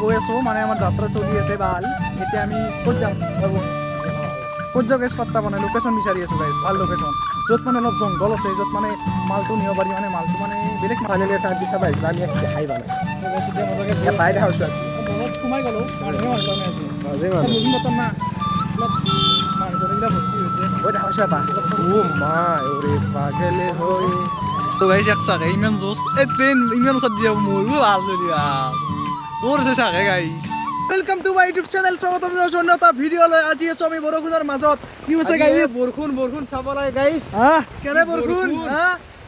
গৈ আছো মানে আমাৰ যাত্ৰা চলি আছে ভাল এতিয়া আমি ক'ত যাম বাবু ক'ত যাওঁ গাইছ পাত্তা পোৱা নাই লোকেশ্যন বিচাৰি আছো গাইছ ভাল লোকেশ্যন য'ত মানে অলপ জংঘল আছে য'ত মানে মালটো নিব পাৰি মানে মালটো মানে বেলেগ ফাইনেলি চাই পিছা পাইছোঁ আমি দেখাই পোৱা নাই পাই দেখা হৈছোঁ মনত সোমাই গ'লো মানুহে মানুহ আছে মাজে মানুহ বুজি পাতাম না অলপ মানুহজনবিলাক ভৰ্তি হৈছে ঐ দেখা হৈছোঁ এটা ও মা ওৰে পাগলে হৈ তো গাইছ এক চাকে ইমান জোচ এই ট্ৰেইন ইমান ওচৰত যাব মোৰো ভাল যদি মোৰ আছে চাকে গাইছ welcome to my YouTube channel স্বাগতম জনাইছোঁ অন্য এটা ভিডিঅ' লৈ আজি আছোঁ আমি বৰষুণৰ মাজত কি হৈছে গাইছ বৰষুণ চাব লাগে গাইছ কেনে বৰষুণ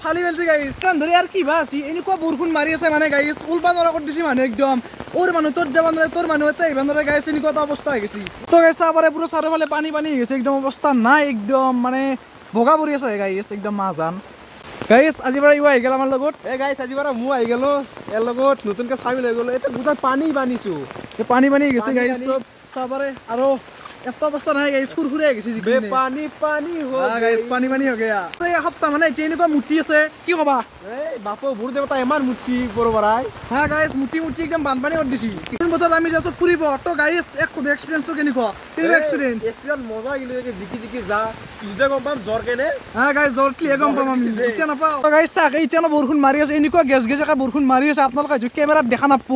ফালি পেলছে গাইছ কাৰণ ধৰি আৰু কিবা আছে এনেকুৱা বৰষুণ মাৰি আছে মানে গাইছ উলবা নৰা কৰি দিছে মানুহ একদম ওৰ মানুহ তোৰ যাব নোৱাৰে তোৰ মানুহ এটা আহিব নোৱাৰে গাইছ এনেকুৱা এটা অৱস্থা হৈ গৈছে তো গাইছ চাবাৰে পুৰো চাৰিওফালে পানী পানী হৈ গৈছে একদম অৱস্থা নাই একদম মানে বগা পৰি আছে গাইছ একদম মাজান গাইছ আজি পৰা ইউ আহি গ'ল আমাৰ লগত এই গাইছ আজি পৰা মই আহি গ'লো ইয়াৰ লগত নতুনকৈ চাবি লৈ গ'লো এতিয়া গোটেই পানী বানিছোঁ এই পানী পানী গৈছে গাইছ চব চাবাৰে আৰু এটা অৱস্থা নাই গাইছ খুৰখুৰে হৈ গৈছে পানী পানী গাইছ পানী পানী হৈ গয়া এসপ্তাহ মানে এতিয়া এনেকুৱা মুটি আছে কি ক'বা এই বাপু বুঢ় দেৱতা ইমান মুঠি বৰ বৰাই হ্যাঁ গাইছ মুটি মুটি একদম বানপানী কৰি দিছি কোন বতৰত আমি যাইছো ফুৰিব তো গাইছ এক এক্সপিৰিয়েন্সটো কেনেকুৱা এক্সপিৰিয়েন্স মজা কিন্তু জিকি জিকি যা পিছতে গম পাম জ্বৰ কেনে হ্যাঁ গাইছ জ্বৰ ক্লিয়াৰ গম পাম আমি এতিয়া নাপাওঁ তো গাইছ চাক এতিয়া বৰষুণ মাৰি আছে এনেকুৱা গেছ গেছাকৈ বৰষুণ মাৰি আছে আপোনালোকে হয়তো কেমেৰাত দেখা নাপাব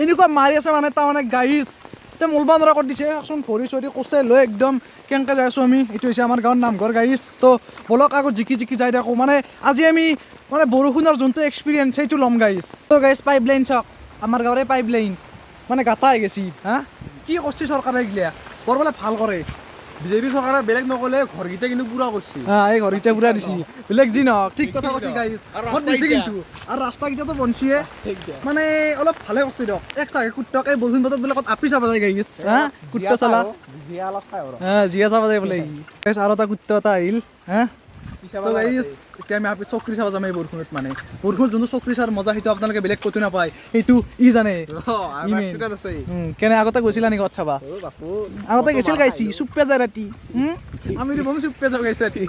এনেকুৱা মাৰি আছে মানে তাৰমানে গাইছ একদম উলবা নৰা কৰি দিছে একচোন ভৰি চৰি কচে লৈ একদম কেনেকৈ যাই আছোঁ আমি এইটো হৈছে আমাৰ গাঁৱৰ নামঘৰ গাইছ তো বলক আগত জিকি জিকি যাই থাকোঁ মানে আজি আমি মানে বৰষুণৰ যোনটো এক্সপিৰিয়েঞ্চ সেইটো ল'ম গাইছ তো গাইছ পাইপ লাইন চাওক আমাৰ গাঁৱৰে পাইপ লাইন মানে গাঁতা হৈ গৈছি হা কি কৰিছে চৰকাৰে এইগিলা বৰ বোলে ভাল কৰে বিজেপি চৰকাৰে বেলেগ নক'লে ঘৰকেইটা কিন্তু পুৰা কৰিছে এই ঘৰকেইটা পুৰা দিছি বেলেগ যি নহওক ঠিক কথা কৈছে গাইছ ঘৰত দিছে কিন্তু আৰু ৰাস্তাকেইটাতো বনছিয়ে মানে অলপ ভালে কৰিছে দিয়ক এক চাগে কুট্টক এই বৰষুণ বতৰত বোলে ক'ত আপি চাব যায় গাইছ হা কুট্ট চলা জিয়া চাব যায় বোলে গাইছ আৰু এটা কুট্ট এটা আহিল হা এতিয়া আমি চকৰি চাব যাম এই বৰষুণত মানে বৰষুণত যোনটো চকৰি চাৰ মজা সেইটো আপোনালোকে বেলেগ ক'তো নাপায় সেইটো ই জানে কেনে আগতে গৈছিলা নেকি ক'ত চাবা আগতে গৈছিল গাইছি চুপে যায় ৰাতি আমি বম চুপে যাওঁ গাইছ ৰাতি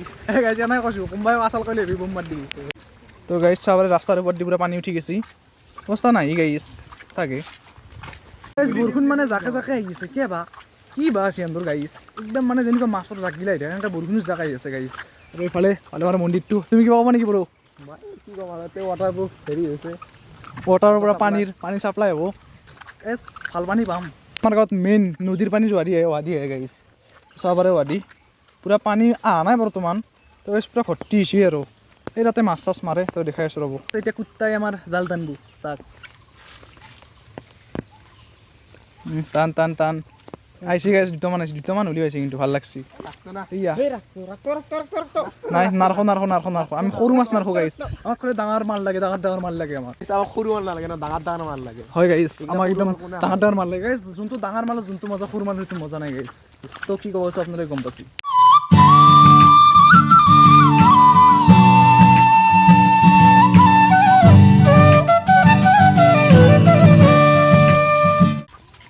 গাইছে এনেকৈ কৈছোঁ কোনোবাই আচাল কৰিলে হেভি বম মাৰ দিবি তো গাইছ চাবাৰে ৰাস্তাৰ ওপৰত দি পুৰা পানী উঠি গৈছি অৱস্থা নাই গাইছ চাগে গাইছ বৰষুণ মানে জাকে জাকে আহি আছে কি বা আছে সিহঁতৰ গাইছ একদম মানে যেনেকুৱা মাছৰ জাকিলা আহি থাকে এনেকৈ বৰষুণৰ জাক আহি আছে গাইছ আৰু এইফালে আমাৰ মন্দিৰটো তুমি কিবা ক'বা নেকি বাৰু কি ক'ম আৰু তেওঁ ৱাটাৰপ্ৰুফ হেৰি হৈছে ৱাটাৰৰ পৰা পানী চাপ্লাই হ'ব এই ভাল পানী পাম আমাৰ গাঁৱত মেইন নদীৰ পানী ৱাদি আহে গাইছ চাবাৰে ৱাদি পূৰা পানী অহা নাই বৰ্তমান তো গাইছ পূৰা ভৰ্তি হৈছে আৰু এই তাতে মাছ চাছ মাৰে তো দেখাই আছোঁ ৰ'ব এতিয়া কুত্তাই আমাৰ জাল টানব চাক টান টান টান আইছি গাইছ দুটামান উলি পাইছে কিন্তু ভাল লাগছি নাই নাৰখো আমি সৰু মাছ নাৰখো গাইছ আমাক খুব ডাঙৰ মাল লাগে ডাঙৰ মাল লাগে আমাক সৰু মাল নালাগে ন ডাঙৰ মাল লাগে হয় গাইছ আমাক একদম ডাঙৰ মাল লাগে গাইছ যোনটো ডাঙৰ মালৰ যোনটো মজা সৰু মালৰ সেইটো মজা নাই গাইছ তো কি ক'ব আছোঁ আপোনালোকে গম পাইছে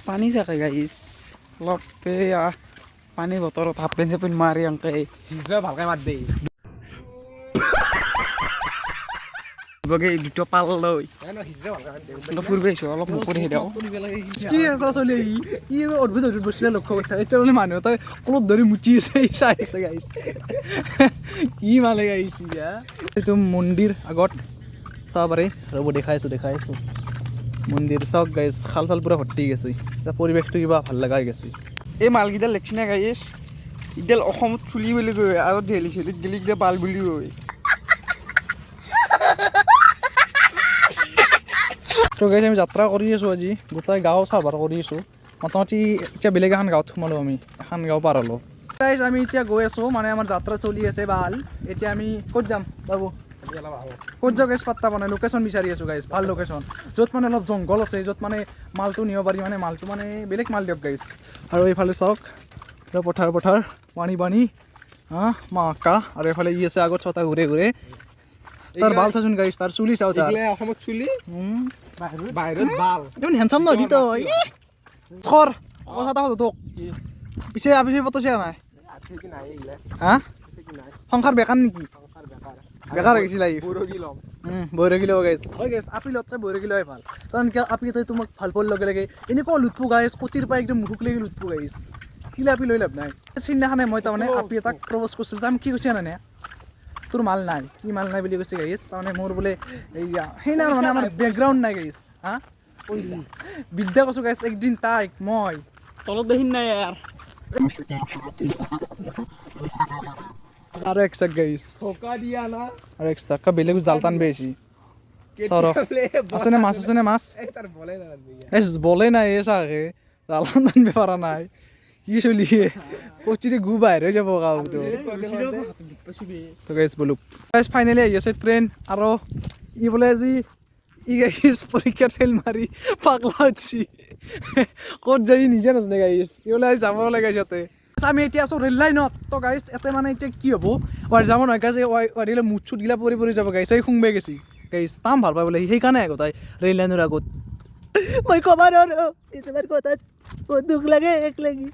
পানী চাকে গাইছ অলপ পানী বতৰত হাফ পেণ্ট চাপেণ্ট মাৰি এনেকৈ হিজৰা ভালকৈ মাত দেই দুটা পাল লৈ অলপ ফুৰিব আহিছোঁ অলপ মুখৰি দিওঁ কি এটা চলি আহি কি অদ্ভুত বস্তু লক্ষ্য কৰি থাকে এতিয়া মানে মানুহ এটাই অলপ ধৰি মুচি আছে চাই আছে গাইছ কি মালে গাইছে এইটো মন্দিৰ আগত চাব পাৰে ৰ'ব দেখাই আছোঁ মন্দিৰ চাওক গাইছ খাল চাল পূৰা ভৰ্তি গৈছে এতিয়া পৰিৱেশটো কিবা ভাল লগা হৈ গৈছে এই মালকেইডাল লেখছি না গাইছ ইডাল অসমত চুলি বুলি কয় আৰু দেলহি চলিত গেলি কিটা পাল বুলি কয় তো গাইছ আমি যাত্ৰা কৰি আছোঁ আজি গোটেই গাঁও চাভাৰ কৰি আছোঁ মোটামুটি এতিয়া বেলেগ এখন গাঁৱত সোমালোঁ আমি এখন গাঁও পাৰ হ'লোঁ গাইছ আমি এতিয়া গৈ আছোঁ মানে আমাৰ যাত্ৰা চলি আছে ভাল এতিয়া আমি ক'ত যাম বাবু ক'ত যাওঁ গাইছ পাত্তা পোৱা নাই লোকেশ্যন বিচাৰি আছোঁ গাইছ ভাল লোকেশ্যন য'ত মানে অলপ জংঘল আছে য'ত মানে মালটো নিব পাৰি মানে মালটো মানে বেলেগ মাল দিয়ক গাইছ আৰু এইফালে চাওক পথাৰ পানী মাকা আৰু এইফালে ই আছে আগত ছটা ঘূৰে তাৰ ভাল চাচোন গাইছ তাৰ চুলি চাওঁ তাৰ অসমত চুলি বাহিৰত ভাল ইমান হেণ্ডচাম নহয় তই চৰ কথা এটা তোক পিছে পতছে নাই হা সংসাৰ বেকাৰ নেকি বেকাৰ হৈ গৈছিল বৈৰগী ল'ব গাইছ হয় গাইছ আপি লতকৈ বৈৰগী লোৱাই ভাল কাৰণ কিয় আপি তই তোমাক ভাল পোৱাৰ লগে লগে এনেকুৱা লুটপো গাইছ কটিৰ পৰা একদম মুখক লাগি লুটপো গাইছ কিলা আপি লৈ লাভ নাই সিদিনাখনে মই তাৰমানে আপি এটাক প্ৰপ'জ কৰিছিলোঁ তাৰ কি কৈছে জানানে তোৰ মাল নাই কি মাল নাই বুলি কৈছে গাইছ তাৰমানে মোৰ বোলে এইয়া সেইদিনা মানে আমাৰ বেকগ্ৰাউণ্ড নাই গাইছ হা বিদ্যা কৈছোঁ গাইছ একদিন তাইক মই তলত দেখিন নাই ইয়াৰ আৰু এক চাক গাইছ ঠকা দিয়া না আৰু এক চাক বেলেগ জালটান বেছি চৰ আছেনে মাছ আছেনে মাছ তাৰ বলে না এ বলে নাই এ চাকে জালটান টানবে পাৰা নাই কি চলিয়ে কচিৰে গু বাহিৰ হৈ যাব গাঁৱতো তো গাইছ বলো গাইছ ফাইনেলি আহি আছে ট্ৰেইন আৰু ই বোলে আজি ই গাইছ পৰীক্ষাত ফেইল মাৰি পাগলা উঠছি ক'ত যাই নিজে নাজানে গাইছ ই বোলে আজি যাব লাগে ইয়াতে আমি এতিয়া আছোঁ ৰেল লাইনত তো গাইছ এতে মানে এতিয়া কি হ'ব ওৱাই যাব নহয় গাইছ ওৱাইলে মুঠ চুট গিলা পৰি পৰি যাব গাইছ এই শুংবে গেছি গাইছ তাম ভাল পাই বোলে সেইকাৰণে আহে তাই ৰেল লাইনৰ আগত মই ক'ব নোৱাৰো তোমাৰ কথাত বহুত দুখ লাগে এক লাগি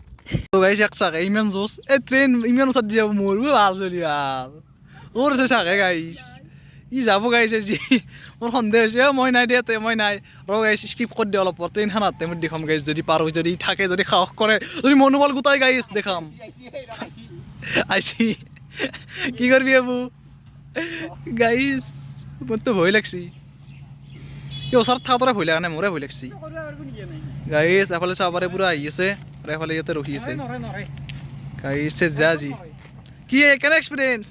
তো গাইছ এক চাকে ইমান জোচ এই ট্ৰেইন ইমান ওচৰত যাব মোৰ ভাল চলি ভাল ওৰ আছে চাকে গাইছ ই যাব গাইছে যি মোৰ সন্দেহ হৈছে মই নাই দে মই নাই ৰ গাইছ স্কিপ কৰি দিওঁ অলপ ট্ৰেইনখন হাতে মই দেখাম গাইছ যদি পাৰোঁ যদি থাকে যদি সাহস কৰে যদি মনোবল গোটাই গাইছ দেখাম আইছি কি কৰিবি আবু গাইছ মোৰতো ভয় লাগছি এই ওচৰত থাকোঁতে ভয় লগা নাই মোৰে ভয় লাগছি গাইছ এফালে চাব পাৰে পূৰা আহি আছে আৰু এফালে ইয়াতে ৰখি আছে গাইছ যা যি কি কেনে এক্সপিৰিয়েঞ্চ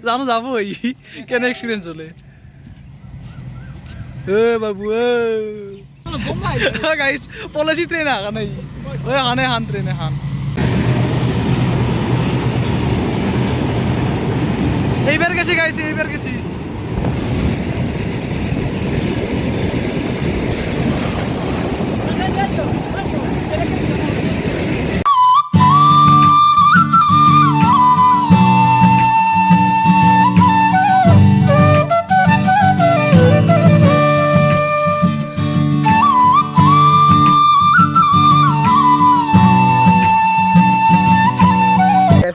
জানো যাব কেনে এক্সপিৰিয়েঞ্চ হ'লে বাবু গাইছ পলাচি ট্ৰেইন আহা নাই হানে হান ট্ৰেইন এখন এইবাৰ গেছি গাইছ এইবাৰ গেছি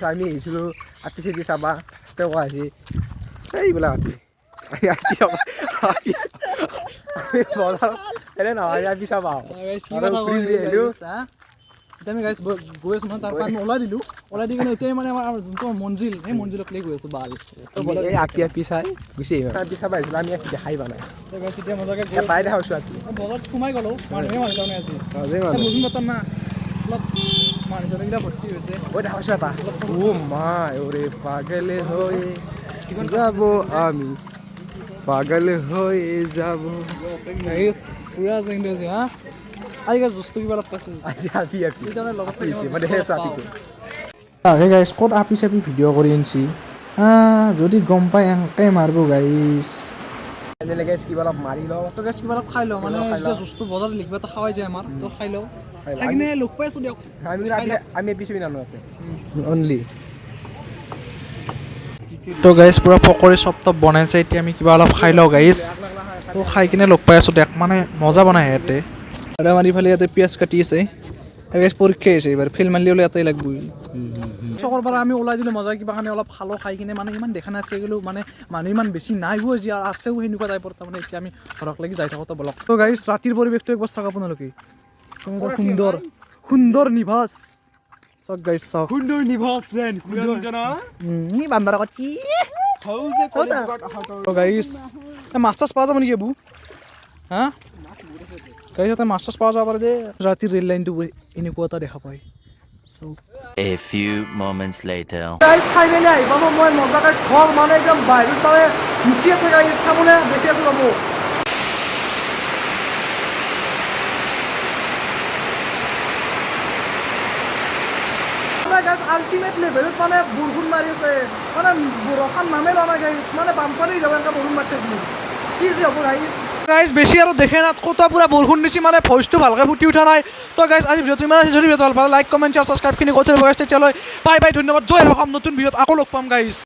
আমি আহিছিলোঁ আতি খেতি চাবা তেওঁ কোৱা আহিছে এইবিলাক আতি চাবা এনে নহয় আতি চাবা আমি গাইছ গৈ আছোঁ নহয় তাৰ পৰা আমি ওলাই দিলোঁ ওলাই দি কিনে এতিয়াই মানে আমাৰ যোনটো মঞ্জিল সেই মঞ্জিলক লৈ গৈ আছোঁ বাল এই আপি আপি চাই গুচি আহিম আপি চাবা আহিছিলোঁ আমি দেখাই পোৱা নাই গাইছ এতিয়া মজাকে পাই দেখাইছোঁ আপি বজাৰত সোমাই গ'লো মানুহে মানুহ তাৰমানে আজি বুজি পাতা না অলপ মানুহ চানুহকেইটা ভৰ্তি হৈছে ঐ দেখাইছোঁ এটা ও মাই ওৰে পাগল হয়ে যাব আমি পাগল হয়ে যাব গাইছ পুৰা জেংটো আছে হা আজিকালি জুচটো কিবা অলপ পাইছোঁ আজি আপি আপি সেইকাৰণে লগত মানে সেই আপিটো আগে গাইছ ক'ত আপি চাপি ভিডিঅ' কৰি আনিছি যদি গম পাই এনেকৈ মাৰিব গাইছ এনেকৈ কিবা অলপ মাৰি লওঁ তো গাইছ কিবা অলপ খাই লওঁ মানে যেতিয়া জুচটো বজাৰত লিখিব এটা খাৱাই যায় আমাৰ তো খাই লওঁ খাই কিনে লগ পাই আছোঁ দিয়ক আমি পিছুবি নানো ইয়াতে অনলি তো গাইছ পুৰা পকৰি চপ টপ বনাইছে এতিয়া আমি কিবা অলপ খাই লওঁ গাইছ তো খাই কিনে লগ পাই আছোঁ দেখ মানে মজা বনাই ইয়াতে আৰু আমাৰ ইফালে ইয়াতে পিঁয়াজ কাটি আছে গাইছ পৰীক্ষা আছে এইবাৰ ফেইল মাৰিলে হ'লে ইয়াতেই লাগব চকৰ পৰা আমি ওলাই দিলোঁ মজা কিবা কাৰণে অলপ খালোঁ খাই কিনে মানে ইমান দেখা নাথাকি গ'লোঁ মানে মানুহ ইমান বেছি নাইও আজি আৰু আছেও সেনেকুৱা টাইপৰ তাৰমানে এতিয়া আমি ঘৰক লাগি যাই থাকোঁতে বলক তো গাইছ ৰাতিৰ পৰিৱেশটো একবাৰ চাওক আপোনালোকে সুন্দৰ সুন্দৰ নিভাজ চাওক গাইছ চাওক সুন্দৰ নিভাজ যেন বান্দাৰ আগত কি গাইছ মাছ চাছ পোৱা যাব নেকি এইবোৰ হা গাইছ এটা মাছ চাছ পোৱা যাব পাৰে যে ৰাতিৰ ৰেল লাইনটো এনেকুৱা এটা দেখা পায় A few moments later. গাইছ ফাইনেলি আহি পাব মই মজাকৈ ঘৰ মানে একদম বাহিৰত মানে মুঠি আছে গাইছ চাবলৈ দেখি আছোঁ ৰ'ব গাইছ আল্টিমেট লেভেলত মানে বৰষুণ মাৰি আছে মানে বৰষুণ নামে লোৱা নাই গাইছ মানে বানপানী যাব এনেকৈ বৰষুণ মাৰি থাকিলোঁ কি যে হ'ব গাইছ গাইছ বেছি আৰু দেখে না ক'তো পুৰা বৰষুণ দিছে মানে ভইচটো ভালকৈ ফুটি উঠা নাই তো গাইছ আজি ভিডিঅ'টো ইমান আছে যদি ভিডিঅ'টো ভাল পালে লাইক কমেণ্ট শ্বেয়াৰ ছাবস্ক্ৰাইবখিনি কৰি থৈ তেতিয়ালৈ বাই বাই ধন্যবাদ জয় অসম নতুন ভিডিঅ'ত আকৌ লগ পাম গাইছ